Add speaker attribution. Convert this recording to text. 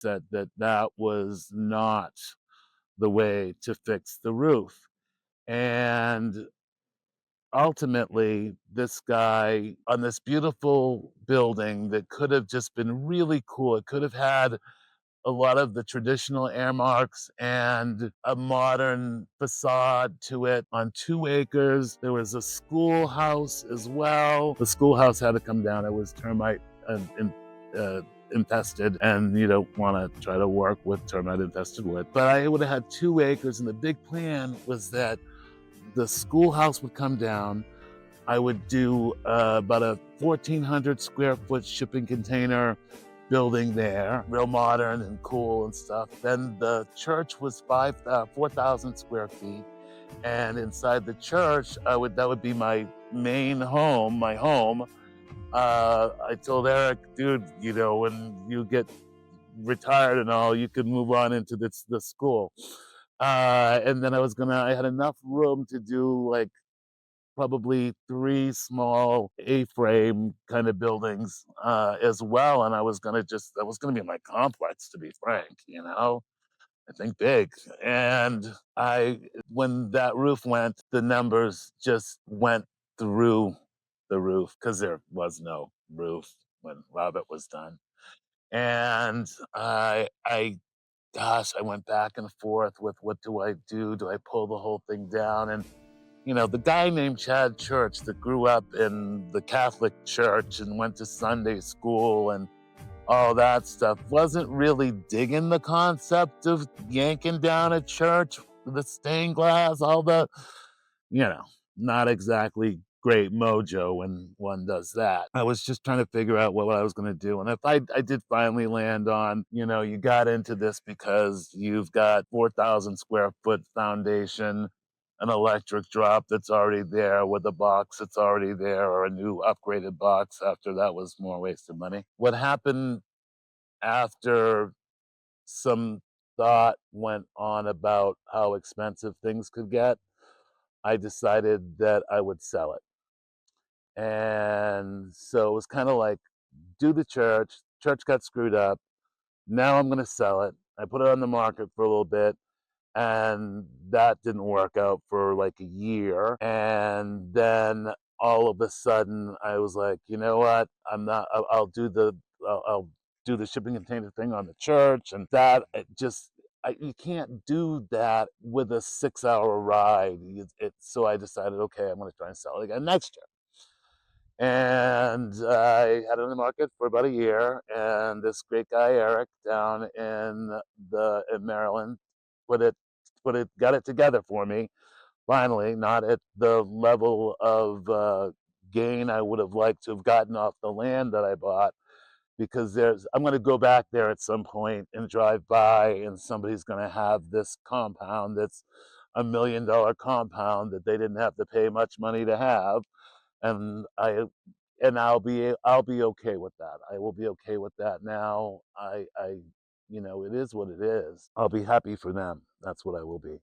Speaker 1: said that that was not the way to fix the roof. And ultimately, this guy on this beautiful building that could have just been really cool, it could have had a lot of the traditional air marks and a modern facade to it on 2 acres. There was a schoolhouse as well. The schoolhouse had to come down. It was termite uh, infested, and you don't want to try to work with termite infested wood. But I would have had 2 acres, and the big plan was that the schoolhouse would come down. I would do about a 1,400 square foot shipping container building there, real modern and cool and stuff. Then the church was 4,000 square feet, and inside the church, that would be my main home, my home. I told Eric, dude, when you get retired and all, you could move on into the school. And then I had enough room to do like probably 3 small A-frame kind of buildings, as well, and that was gonna be my complex, to be frank, I think big, and when that roof went, the numbers just went through the roof because there was no roof when a lot of it was done, and gosh, I went back and forth with what do I do? Do I pull the whole thing down? And the guy named Chad Church that grew up in the Catholic Church and went to Sunday school and all that stuff wasn't really digging the concept of yanking down a church, the stained glass, all the, you know, not exactly great mojo when one does that. I was just trying to figure out what I was going to do. And if I did finally land on, you got into this because you've got 4,000 square foot foundation, an electric drop that's already there with a box that's already there, or a new upgraded box after that was more wasted money. What happened after some thought went on about how expensive things could get, I decided that I would sell it. And so it was kind of like, do the church got screwed up. Now I'm going to sell it. I put it on the market for a little bit, and that didn't work out for like a year. And then all of a sudden, I was like, you know what? I'm not. I'll do the shipping container thing on the church, and that you can't do that with a 6 hour ride. So I decided, okay, I'm going to try and sell it again next year. And I had it on the market for about a year, and this great guy Eric down in Maryland put it got it together for me. Finally, not at the level of gain I would have liked to have gotten off the land that I bought, because I'm going to go back there at some point and drive by, and somebody's going to have this compound that's $1 million compound that they didn't have to pay much money to have, and I'll be okay with that. I will be okay with that now. It is what it is. I'll be happy for them. That's what I will be.